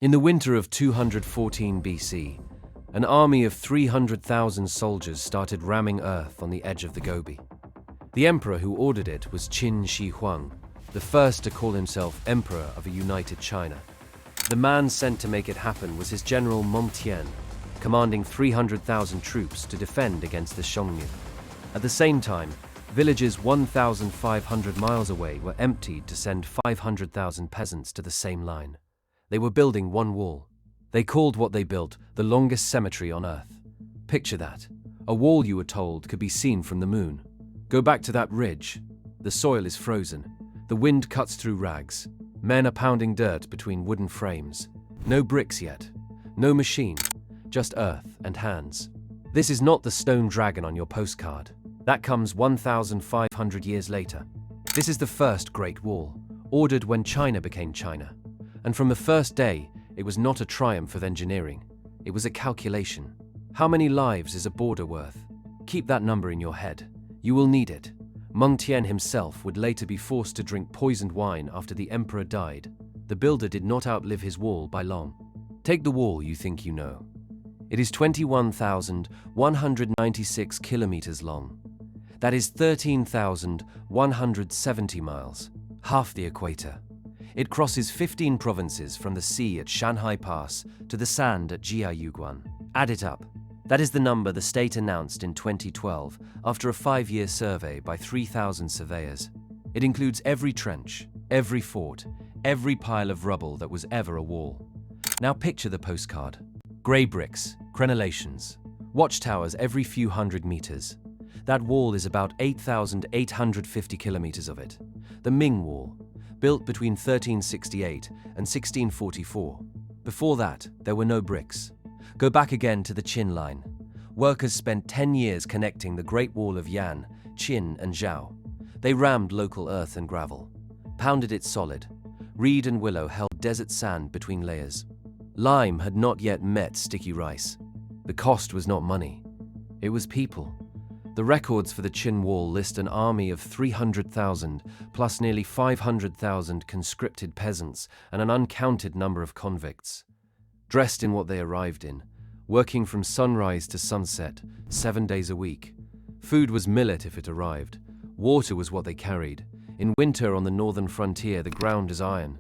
In the winter of 214 BC, an army of 300,000 soldiers started ramming earth on the edge of the Gobi. The emperor who ordered it was Qin Shi Huang, the first to call himself emperor of a united China. The man sent to make it happen was his general Ming, commanding 300,000 troops to defend against the Xiongnu. At the same time, villages 1,500 miles away were emptied to send 500,000 peasants to the same line. They were building one wall. They called what they built the longest cemetery on Earth. Picture that. A wall, you were told, could be seen from the moon. Go back to that ridge. The soil is frozen. The wind cuts through rags. Men are pounding dirt between wooden frames. No bricks yet. No machine. Just earth and hands. This is not the stone dragon on your postcard. That comes 1,500 years later. This is the first Great Wall, ordered when China became China. And from the first day, it was not a triumph of engineering. It was a calculation. How many lives is a border worth? Keep that number in your head. You will need it. Ming himself would later be forced to drink poisoned wine after the emperor died. The builder did not outlive his wall by long. Take the wall you think you know. It is 21,196 kilometers long. That is 13,170 miles, half the equator. It crosses 15 provinces from the sea at Shanhai Pass to the sand at Jiayuguan. Add it up. That is the number the state announced in 2012 after a 5-year survey by 3,000 surveyors. It includes every trench, every fort, every pile of rubble that was ever a wall. Now picture the postcard. Grey bricks, crenellations, watchtowers every few hundred meters. That wall is about 8,850 kilometers of it. The Ming Wall, built between 1368 and 1644. Before that, there were no bricks. Go back again to the Qin line. Workers spent 10 years connecting the Great Wall of Yan, Qin, and Zhao. They rammed local earth and gravel, pounded it solid. Reed and willow held desert sand between layers. Lime had not yet met sticky rice. The cost was not money. It was people. The records for the Qin Wall list an army of 300,000 plus nearly 500,000 conscripted peasants and an uncounted number of convicts. Dressed in what they arrived in, working from sunrise to sunset, 7 days a week. Food was millet if it arrived. Water was what they carried. In winter on the northern frontier, the ground is iron.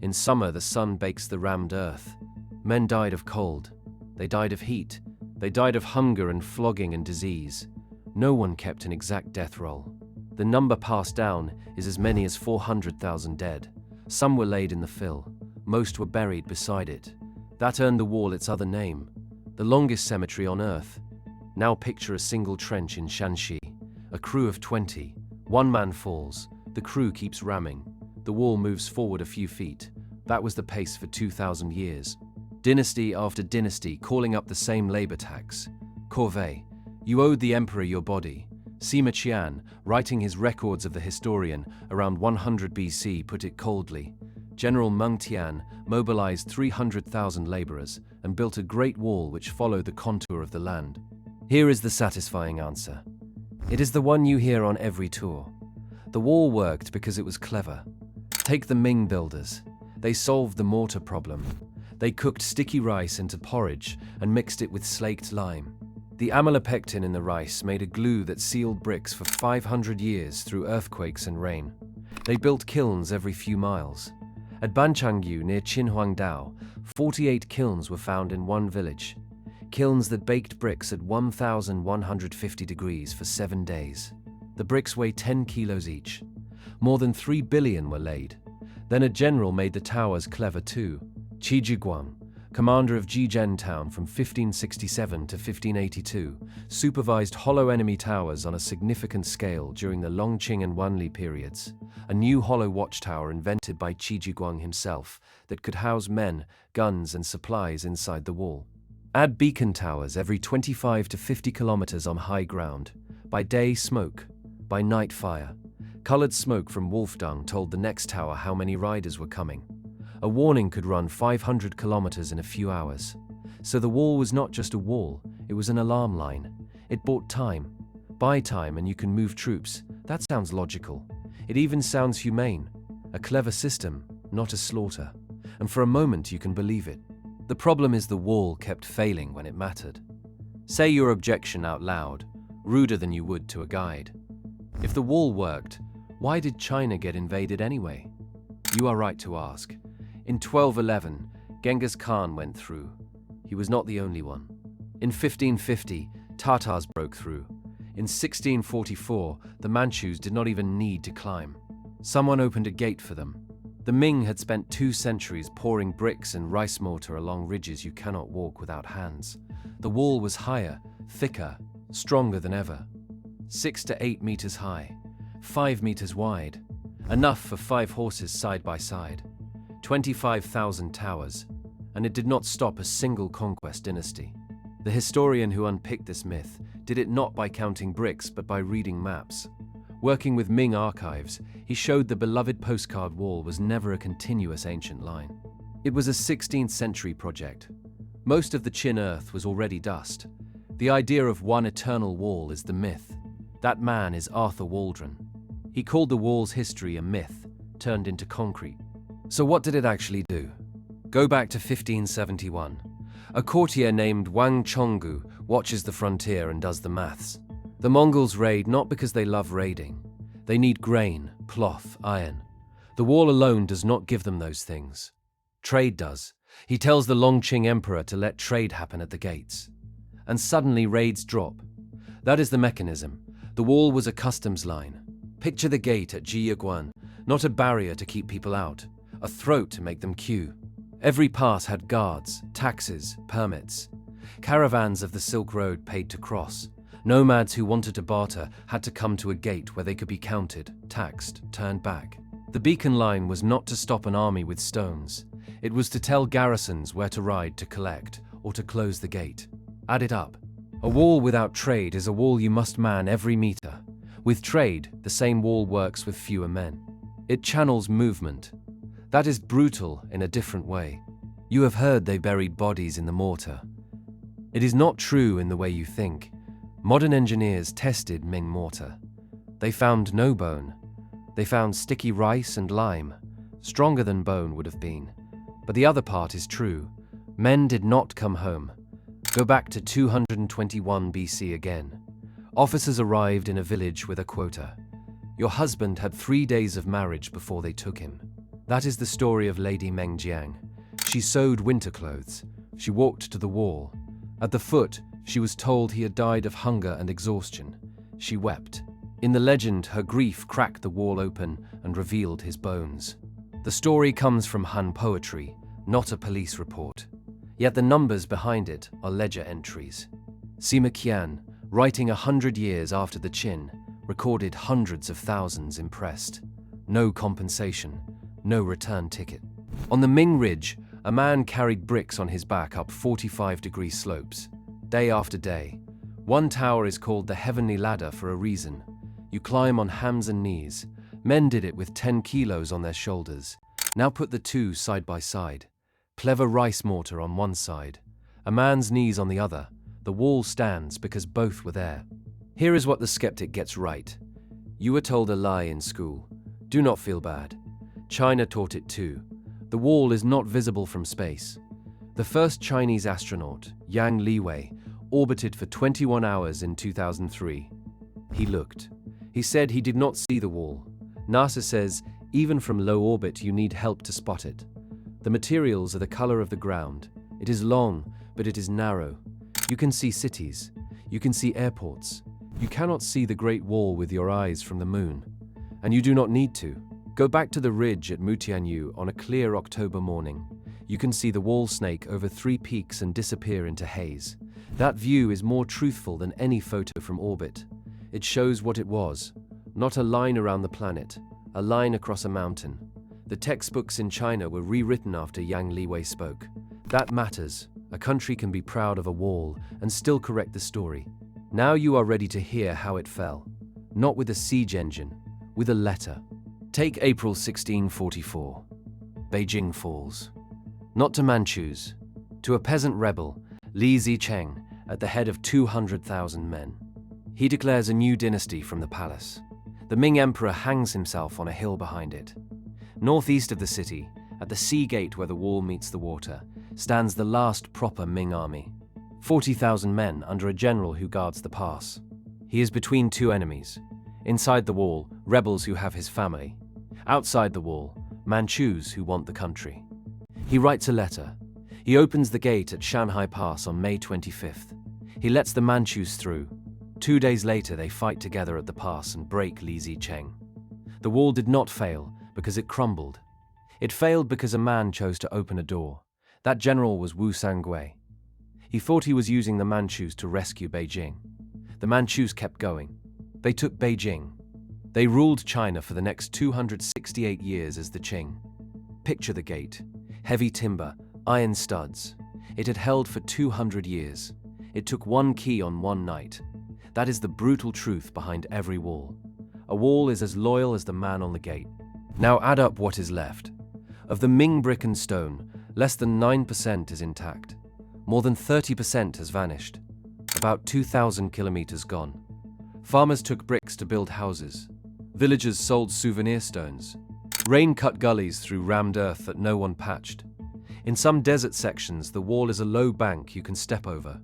In summer, the sun bakes the rammed earth. Men died of cold. They died of heat. They died of hunger and flogging and disease. No one kept an exact death roll. The number passed down is as many as 400,000 dead. Some were laid in the fill. Most were buried beside it. That earned the wall its other name, the longest cemetery on Earth. Now picture a single trench in Shanxi. A crew of 20. One man falls. The crew keeps ramming. The wall moves forward a few feet. That was the pace for 2,000 years. Dynasty after dynasty calling up the same labor tax. Corvée, you owed the emperor your body. Sima Qian, writing his records of the historian around 100 BC, put it coldly. General Ming mobilized 300,000 laborers and built a great wall which followed the contour of the land. Here is the satisfying answer. It is the one you hear on every tour. The wall worked because it was clever. Take the Ming builders. They solved the mortar problem. They cooked sticky rice into porridge and mixed it with slaked lime. The amylopectin in the rice made a glue that sealed bricks for 500 years through earthquakes and rain. They built kilns every few miles. At Banchangyu near Qinhuangdao, 48 kilns were found in one village. Kilns that baked bricks at 1,150 degrees for 7 days. The bricks weigh 10 kilos each. More than 3 billion were laid. Then a general made the towers clever too. Qi Guang, commander of Jizhen town from 1567 to 1582, supervised hollow enemy towers on a significant scale during the Longqing and Wanli periods. A new hollow watchtower invented by Qi Guang himself that could house men, guns, and supplies inside the wall. Add beacon towers every 25 to 50 kilometers on high ground. By day, smoke. By night, fire. Colored smoke from wolf dung told the next tower how many riders were coming. A warning could run 500 kilometers in a few hours. So the wall was not just a wall, it was an alarm line. It bought time. Buy time and you can move troops. That sounds logical. It even sounds humane. A clever system, not a slaughter. and for a moment you can believe it. The problem is the wall kept failing when it mattered. Say your objection out loud, ruder than you would to a guide. If the wall worked, why did China get invaded anyway? You are right to ask. In 1211, Genghis Khan went through. He was not the only one. In 1550, Tatars broke through. In 1644, the Manchus did not even need to climb. Someone opened a gate for them. The Ming had spent 2 centuries pouring bricks and rice mortar along ridges you cannot walk without hands. The wall was higher, thicker, stronger than ever. 6 to 8 meters high, 5 meters wide, enough for 5 horses side by side, 25,000 towers, and it did not stop a single conquest dynasty. The historian who unpicked this myth did it not by counting bricks but by reading maps. Working with Ming archives, he showed the beloved postcard wall was never a continuous ancient line. It was a 16th century project. Most of the Qin earth was already dust. The idea of one eternal wall is the myth. That man is Arthur Waldron. He called the wall's history a myth, turned into concrete. So what did it actually do? Go back to 1571. A courtier named Wang Chonggu watches the frontier and does the maths. The Mongols raid not because they love raiding. They need grain, cloth, iron. The wall alone does not give them those things. Trade does. He tells the Longqing emperor to let trade happen at the gates. And suddenly raids drop. That is the mechanism. The wall was a customs line. Picture the gate at Jiyuguan, not a barrier to keep people out, a throat to make them queue. Every pass had guards, taxes, permits. Caravans of the Silk Road paid to cross. Nomads who wanted to barter had to come to a gate where they could be counted, taxed, turned back. The beacon line was not to stop an army with stones. It was to tell garrisons where to ride to collect or to close the gate. Add it up. A wall without trade is a wall you must man every meter. With trade, the same wall works with fewer men. It channels movement. That is brutal in a different way. You have heard they buried bodies in the mortar. It is not true in the way you think. Modern engineers tested Ming mortar. They found no bone. They found sticky rice and lime, stronger than bone would have been. But the other part is true. Men did not come home. Go back to 221 BC again. Officers arrived in a village with a quota. Your husband had 3 days of marriage before they took him. That is the story of Lady Meng Jiang. She sewed winter clothes. She walked to the wall. At the foot, she was told he had died of hunger and exhaustion. She wept. In the legend, her grief cracked the wall open and revealed his bones. The story comes from Han poetry, not a police report. Yet the numbers behind it are ledger entries. Sima Qian, writing 100 years after the Qin, recorded hundreds of thousands impressed. No compensation, no return ticket. On the Ming Ridge, a man carried bricks on his back up 45-degree slopes. Day after day. One tower is called the Heavenly Ladder for a reason. You climb on hands and knees. Men did it with 10 kilos on their shoulders. Now put the two side by side. Clever rice mortar on one side, a man's knees on the other. The wall stands because both were there. Here is what the skeptic gets right. You were told a lie in school. Do not feel bad. China taught it too. The wall is not visible from space. The first Chinese astronaut, Yang Liwei, orbited for 21 hours in 2003. He looked. He said he did not see the wall. NASA says even from low orbit you need help to spot it. The materials are the color of the ground. It is long, but it is narrow. You can see cities. You can see airports. You cannot see the Great Wall with your eyes from the moon. And you do not need to. Go back to the ridge at Mutianyu on a clear October morning. You can see the wall snake over 3 peaks and disappear into haze. That view is more truthful than any photo from orbit. It shows what it was, not a line around the planet, a line across a mountain. The textbooks in China were rewritten after Yang Liwei spoke. That matters. A country can be proud of a wall and still correct the story. Now you are ready to hear how it fell. Not with a siege engine, with a letter. Take April 1644. Beijing falls. Not to Manchus, to a peasant rebel, Li Zicheng, at the head of 200,000 men. He declares a new dynasty from the palace. The Ming emperor hangs himself on a hill behind it. Northeast of the city, At the sea gate where the wall meets the water, stands the last proper Ming army. 40,000 men under a general who guards the pass. He is between two enemies. Inside the wall, rebels who have his family. Outside the wall, Manchus who want the country. He writes a letter. He opens the gate at Shanhai Pass on May 25th. He lets the Manchus through. 2 days later, they fight together at the pass and break Li Zicheng. The wall did not fail because it crumbled. It failed because a man chose to open a door. That general was Wu Sangui. He thought he was using the Manchus to rescue Beijing. The Manchus kept going. They took Beijing. They ruled China for the next 268 years as the Qing. Picture the gate. Heavy timber, iron studs. It had held for 200 years. It took one key on one night. That is the brutal truth behind every wall. A wall is as loyal as the man on the gate. Now add up what is left. Of the Ming brick and stone, less than 9% is intact. More than 30% has vanished. About 2,000 kilometers gone. Farmers took bricks to build houses. Villagers sold souvenir stones. Rain cut gullies through rammed earth that no one patched. In some desert sections, the wall is a low bank you can step over.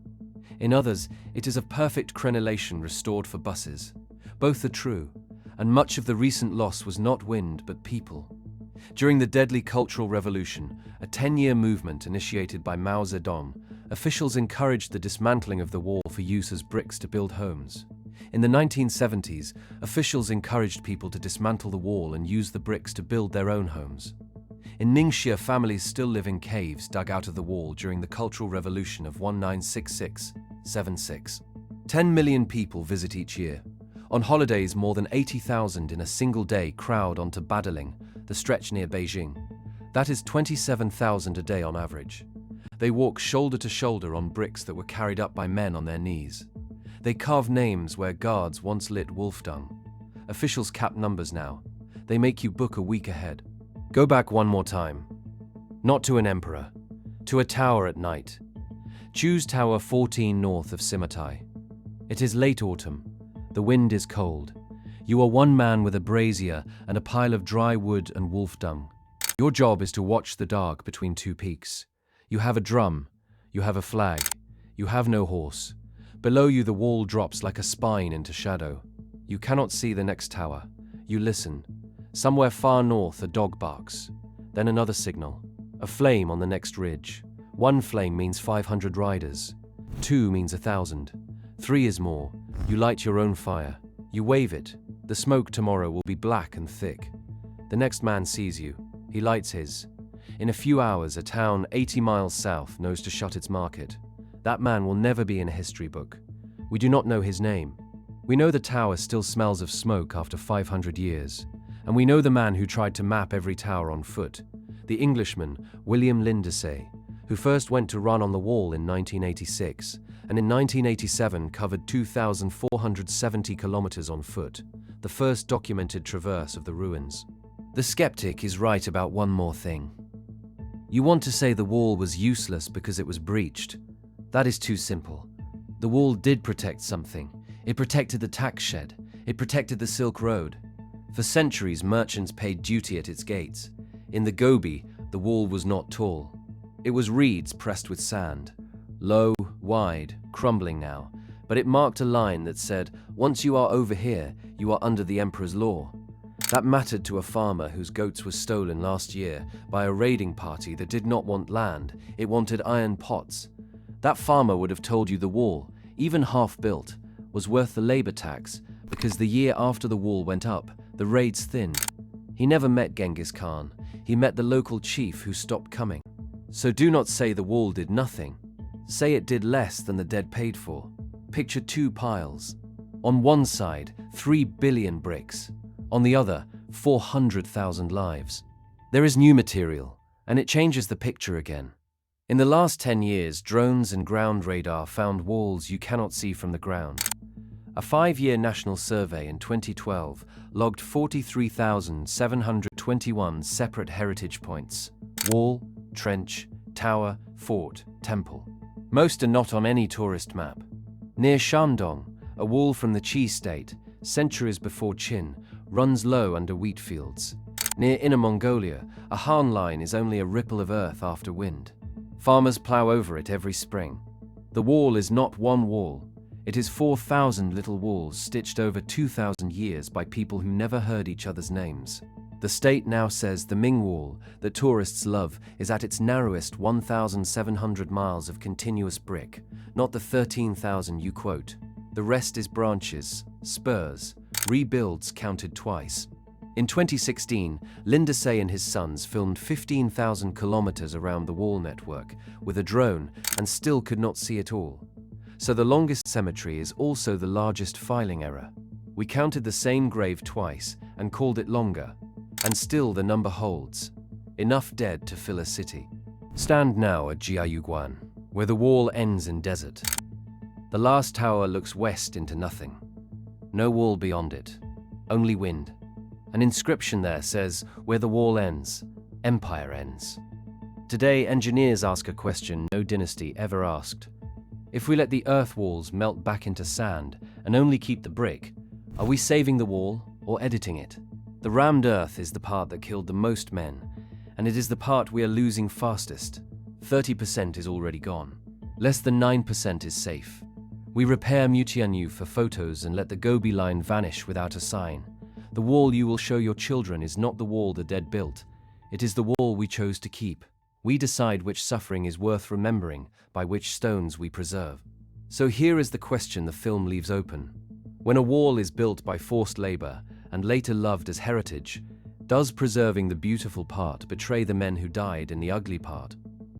In others, it is of perfect crenellation restored for buses. Both are true, and much of the recent loss was not wind but people. During the deadly Cultural Revolution, a 10-year movement initiated by Mao Zedong, officials encouraged the dismantling of the wall for use as bricks to build homes. In the 1970s, officials encouraged people to dismantle the wall and use the bricks to build their own homes. In Ningxia, families still live in caves dug out of the wall during the Cultural Revolution of 1966-76. 10 million people visit each year. On holidays, more than 80,000 in a single day crowd onto Badaling, the stretch near Beijing. That is 27,000 a day on average. They walk shoulder to shoulder on bricks that were carried up by men on their knees. They carve names where guards once lit wolf dung. Officials cap numbers now. They make you book a week ahead. Go back one more time. Not to an emperor. To a tower at night. Choose Tower 14 north of Simotai. It is late autumn. The wind is cold. You are one man with a brazier and a pile of dry wood and wolf dung. Your job is to watch the dark between two peaks. You have a drum. You have a flag. You have no horse. Below you the wall drops like a spine into shadow. You cannot see the next tower. You listen. Somewhere far north a dog barks. Then another signal. A flame on the next ridge. 1 flame means 500 riders. 2 means 1,000. 3 is more. You light your own fire. You wave it. The smoke tomorrow will be black and thick. The next man sees you. He lights his. In a few hours, a town 80 miles south knows to shut its market. That man will never be in a history book. We do not know his name. We know the tower still smells of smoke after 500 years. And we know the man who tried to map every tower on foot. The Englishman, William Lindesay, who first went to run on the wall in 1986, and in 1987 covered 2,470 kilometers on foot, the first documented traverse of the ruins. The skeptic is right about one more thing. You want to say the wall was useless because it was breached. That is too simple. The wall did protect something. It protected the tax shed. It protected the Silk Road. For centuries, merchants paid duty at its gates. In the Gobi, the wall was not tall. It was reeds pressed with sand. Low, wide, crumbling now, but it marked a line that said, once you are over here, you are under the emperor's law. That mattered to a farmer whose goats were stolen last year by a raiding party that did not want land, it wanted iron pots. That farmer would have told you the wall, even half built, was worth the labor tax because the year after the wall went up, the raids thinned. He never met Genghis Khan. He met the local chief who stopped coming. So do not say the wall did nothing. Say it did less than the dead paid for. Picture 2 piles. On one side, 3 billion bricks. On the other, 400,000 lives. There is new material, and it changes the picture again. In the last 10 years, drones and ground radar found walls you cannot see from the ground. A 5-year national survey in 2012 logged 43,721 separate heritage points. Wall, trench, tower, fort, temple. Most are not on any tourist map. Near Shandong, a wall from the Qi state, centuries before Qin, runs low under wheat fields. Near Inner Mongolia, a Han line is only a ripple of earth after wind. Farmers plow over it every spring. The wall is not one wall. It is 4,000 little walls stitched over 2,000 years by people who never heard each other's names. The state now says the Ming Wall, that tourists love, is at its narrowest 1,700 miles of continuous brick, not the 13,000 you quote. The rest is branches, spurs, rebuilds counted twice. In 2016, Lindesay and his sons filmed 15,000 kilometers around the wall network with a drone and still could not see it all. So the longest cemetery is also the largest filing error. We counted the same grave twice and called it longer, and still the number holds. Enough dead to fill a city. Stand now at Jiayuguan, where the wall ends in desert. The last tower looks west into nothing. No wall beyond it, only wind. An inscription there says, where the wall ends, empire ends. Today, engineers ask a question no dynasty ever asked. If we let the earth walls melt back into sand and only keep the brick, are we saving the wall or editing it? The rammed earth is the part that killed the most men, and it is the part we are losing fastest. 30% is already gone. Less than 9% is safe. We repair Mutianyu for photos and let the Gobi line vanish without a sign. The wall you will show your children is not the wall the dead built. It is the wall we chose to keep. We decide which suffering is worth remembering by which stones we preserve. So here is the question the film leaves open. When a wall is built by forced labor and later loved as heritage, does preserving the beautiful part betray the men who died in the ugly part?